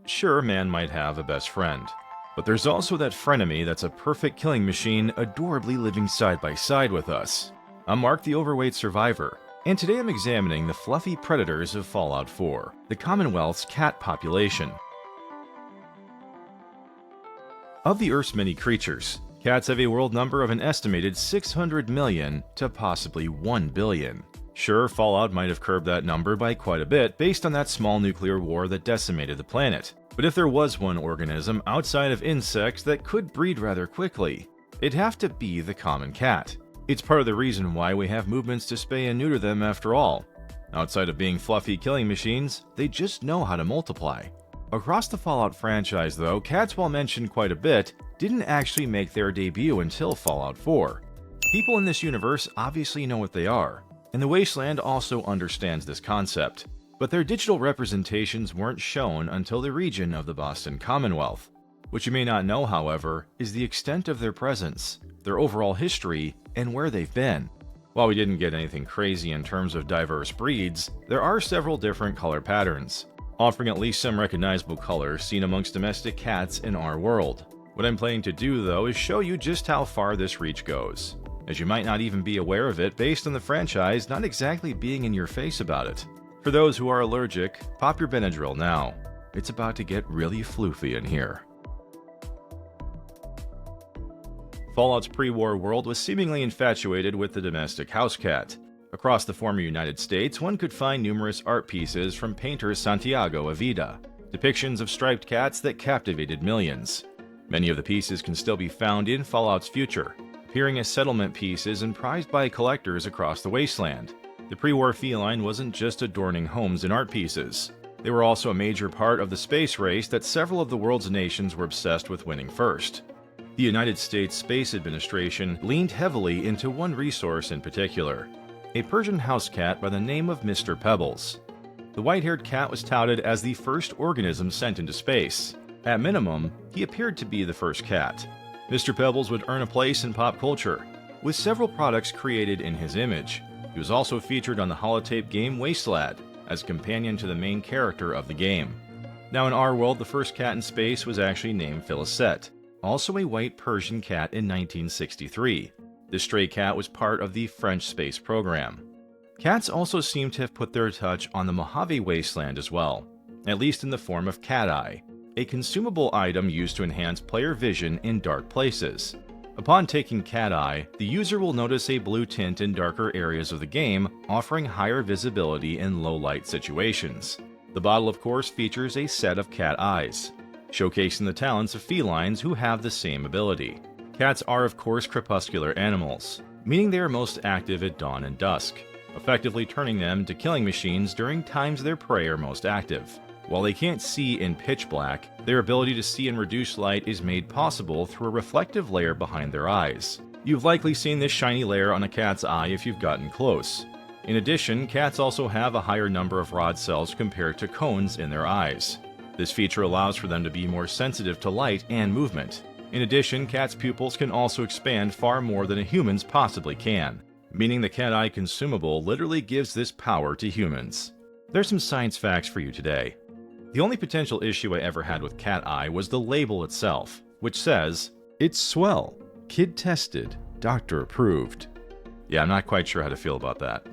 Sure, man might have a best friend, but there's also that frenemy that's a perfect killing machine adorably living side by side with us. I'm Mark, the Overweight Survivor, and today I'm examining the fluffy predators of Fallout 4, the Commonwealth's cat population. Of the Earth's many creatures, cats have a world number of an estimated 600 million to possibly 1 billion. Sure, Fallout might have curbed that number by quite a bit based on that small nuclear war that decimated the planet. But if there was one organism outside of insects that could breed rather quickly, it'd have to be the common cat. It's part of the reason why we have movements to spay and neuter them after all. Outside of being fluffy killing machines, they just know how to multiply. Across the Fallout franchise though, cats, while mentioned quite a bit, didn't actually make their debut until Fallout 4. People in this universe obviously know what they are, and the Wasteland also understands this concept, but their digital representations weren't shown until the region of the Boston Commonwealth. What you may not know, however, is the extent of their presence, their overall history, and where they've been. While we didn't get anything crazy in terms of diverse breeds, there are several different color patterns, offering at least some recognizable colors seen amongst domestic cats in our world. What I'm planning to do, though, is show you just how far this reach goes, as you might not even be aware of it based on the franchise not exactly being in your face about it. For those who are allergic, pop your Benadryl now. It's about to get really floofy in here. Fallout's pre-war world was seemingly infatuated with the domestic house cat. Across the former United States, one could find numerous art pieces from painter Santiago Avida, depictions of striped cats that captivated millions. Many of the pieces can still be found in Fallout's future, appearing as settlement pieces and prized by collectors across the wasteland. The pre-war feline wasn't just adorning homes and art pieces. They were also a major part of the space race that several of the world's nations were obsessed with winning first. The United States Space Administration leaned heavily into one resource in particular, a Persian house cat by the name of Mr. Pebbles. The white-haired cat was touted as the first organism sent into space. At minimum, he appeared to be the first cat. Mr. Pebbles would earn a place in pop culture, with several products created in his image. He was also featured on the holotape game Wasteland as a companion to the main character of the game. Now in our world, the first cat in space was actually named Felicette, also a white Persian cat in 1963. This stray cat was part of the French space program. Cats also seem to have put their touch on the Mojave Wasteland as well, at least in the form of Cat Eye, a consumable item used to enhance player vision in dark places. Upon taking Cat Eye, the user will notice a blue tint in darker areas of the game, offering higher visibility in low-light situations. The bottle, of course, features a set of cat eyes, showcasing the talents of felines who have the same ability. Cats are, of course, crepuscular animals, meaning they are most active at dawn and dusk, effectively turning them to killing machines during times their prey are most active. While they can't see in pitch black, their ability to see in reduced light is made possible through a reflective layer behind their eyes. You've likely seen this shiny layer on a cat's eye if you've gotten close. In addition, cats also have a higher number of rod cells compared to cones in their eyes. This feature allows for them to be more sensitive to light and movement. In addition, cats' pupils can also expand far more than a human's possibly can, meaning the cat eye consumable literally gives this power to humans. There's some science facts for you today. The only potential issue I ever had with Cat Eye was the label itself, which says, "It's swell, kid tested, doctor approved." Yeah, I'm not quite sure how to feel about that.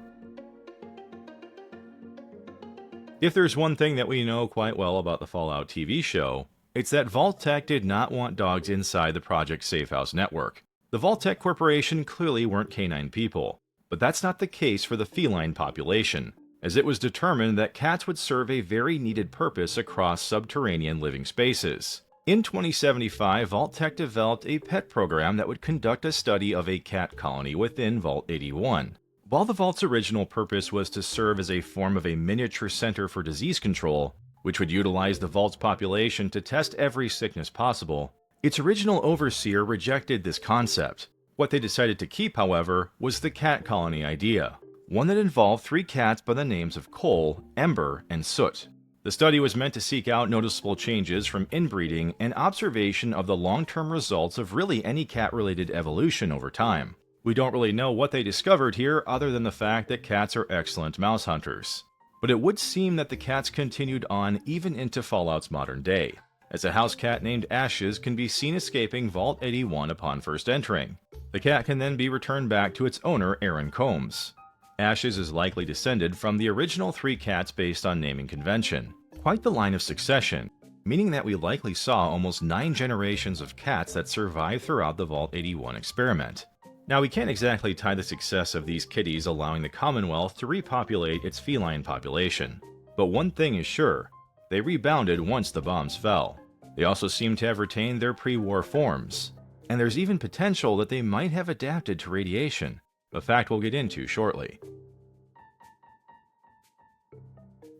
If there's one thing that we know quite well about the Fallout TV show, it's that Vault-Tec did not want dogs inside the Project Safehouse network. The Vault-Tec Corporation clearly weren't canine people, but that's not the case for the feline population, as it was determined that cats would serve a very needed purpose across subterranean living spaces. In 2075, Vault-Tec developed a pet program that would conduct a study of a cat colony within Vault 81. While the Vault's original purpose was to serve as a form of a miniature center for disease control, which would utilize the Vault's population to test every sickness possible, its original overseer rejected this concept. What they decided to keep, however, was the cat colony idea, one that involved 3 cats by the names of Cole, Ember, and Soot. The study was meant to seek out noticeable changes from inbreeding and observation of the long-term results of really any cat-related evolution over time. We don't really know what they discovered here other than the fact that cats are excellent mouse hunters. But it would seem that the cats continued on even into Fallout's modern day, as a house cat named Ashes can be seen escaping Vault 81 upon first entering. The cat can then be returned back to its owner, Aaron Combs. Ashes is likely descended from the original 3 cats based on naming convention. Quite the line of succession, meaning that we likely saw almost 9 generations of cats that survived throughout the Vault 81 experiment. Now, we can't exactly tie the success of these kitties allowing the Commonwealth to repopulate its feline population. But one thing is sure, they rebounded once the bombs fell. They also seem to have retained their pre-war forms, and there's even potential that they might have adapted to radiation, a fact we'll get into shortly.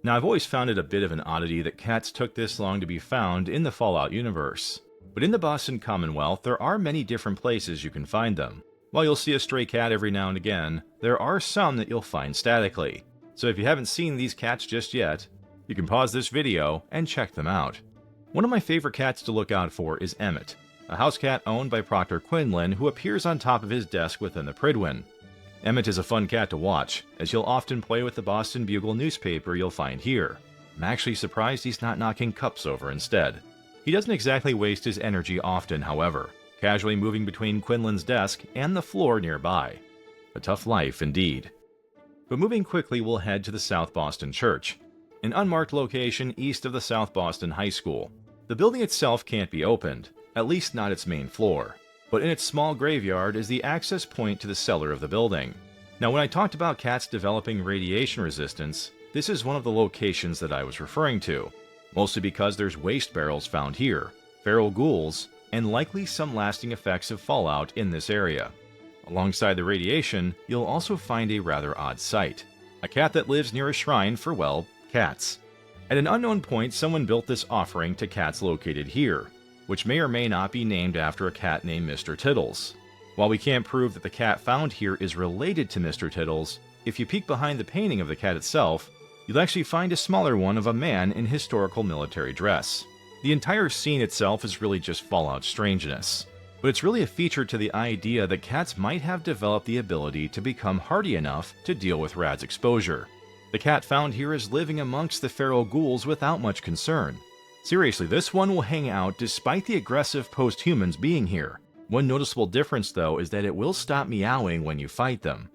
Now, I've always found it a bit of an oddity that cats took this long to be found in the Fallout universe. But in the Boston Commonwealth, there are many different places you can find them. While you'll see a stray cat every now and again, there are some that you'll find statically. So if you haven't seen these cats just yet, you can pause this video and check them out. One of my favorite cats to look out for is Emmett, a house cat owned by Proctor Quinlan who appears on top of his desk within the Pridwin. Emmett is a fun cat to watch, as he'll often play with the Boston Bugle newspaper you'll find here. I'm actually surprised he's not knocking cups over instead. He doesn't exactly waste his energy often, however, casually moving between Quinlan's desk and the floor nearby. A tough life indeed. But moving quickly, we'll head to the South Boston Church, an unmarked location east of the South Boston High School. The building itself can't be opened, at least not its main floor, but in its small graveyard is the access point to the cellar of the building. Now, when I talked about cats developing radiation resistance, this is one of the locations that I was referring to, mostly because there's waste barrels found here, feral ghouls, and likely some lasting effects of fallout in this area. Alongside the radiation, you'll also find a rather odd sight, a cat that lives near a shrine for, well, cats. At an unknown point, someone built this offering to cats located here, which may or may not be named after a cat named Mr. Tittles. While we can't prove that the cat found here is related to Mr. Tittles, if you peek behind the painting of the cat itself, you'll actually find a smaller one of a man in historical military dress. The entire scene itself is really just Fallout strangeness, but it's really a feature to the idea that cats might have developed the ability to become hardy enough to deal with Rad's exposure. The cat found here is living amongst the feral ghouls without much concern. Seriously, this one will hang out despite the aggressive post-humans being here. One noticeable difference, though, is that it will stop meowing when you fight them.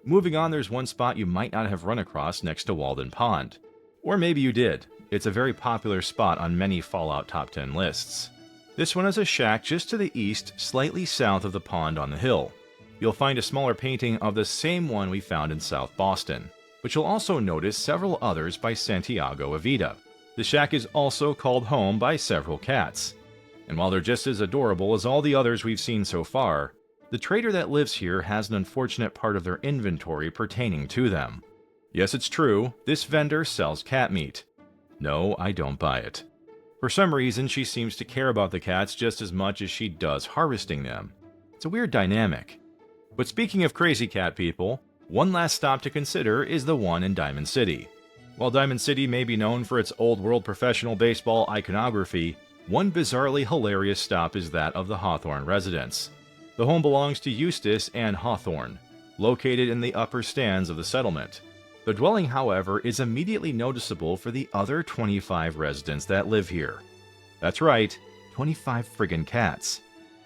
Moving on, there's one spot you might not have run across next to Walden Pond. Or maybe you did. It's a very popular spot on many Fallout Top 10 lists. This one is a shack just to the east, slightly south of the pond on the hill. You'll find a smaller painting of the same one we found in South Boston, but you'll also notice several others by Santiago Avida. The shack is also called home by several cats. And while they're just as adorable as all the others we've seen so far, the trader that lives here has an unfortunate part of their inventory pertaining to them. Yes, it's true, this vendor sells cat meat. No, I don't buy it. For some reason, she seems to care about the cats just as much as she does harvesting them. It's a weird dynamic. But speaking of crazy cat people, one last stop to consider is the one in Diamond City. While Diamond City may be known for its old-world professional baseball iconography, one bizarrely hilarious stop is that of the Hawthorne residence. The home belongs to Eustace and Hawthorne, located in the upper stands of the settlement. The dwelling, however, is immediately noticeable for the other 25 residents that live here. That's right, 25 friggin' cats.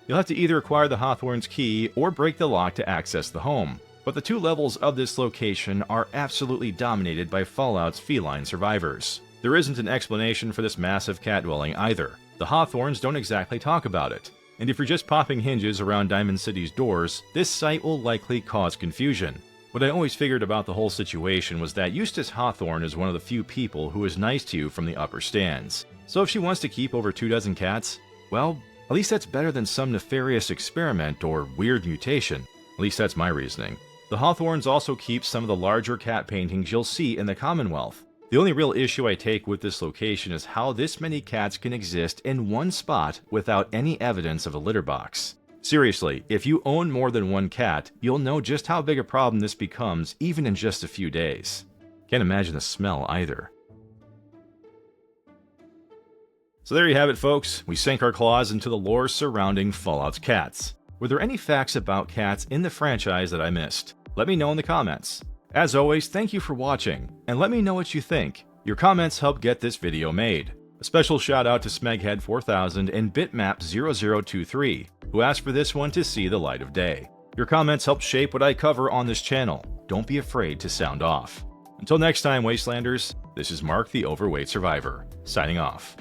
You'll have to either acquire the Hawthorne's key or break the lock to access the home, but the 2 levels of this location are absolutely dominated by Fallout's feline survivors. There isn't an explanation for this massive cat dwelling either. The Hawthornes don't exactly talk about it, and if you're just popping hinges around Diamond City's doors, this site will likely cause confusion. What I always figured about the whole situation was that Eustace Hawthorne is one of the few people who is nice to you from the upper stands. So if she wants to keep over 24 cats, well, at least that's better than some nefarious experiment or weird mutation. At least that's my reasoning. The Hawthornes also keep some of the larger cat paintings you'll see in the Commonwealth. The only real issue I take with this location is how this many cats can exist in one spot without any evidence of a litter box. Seriously, if you own more than 1 cat, you'll know just how big a problem this becomes even in just a few days. Can't imagine the smell either. So there you have it, folks. We sank our claws into the lore surrounding Fallout's cats. Were there any facts about cats in the franchise that I missed? Let me know in the comments. As always, thank you for watching, and let me know what you think. Your comments help get this video made. A special shout out to Smeghead4000 and Bitmap0023, who asked for this one to see the light of day. Your comments help shape what I cover on this channel. Don't be afraid to sound off. Until next time, Wastelanders, this is Mark the Overweight Survivor, signing off.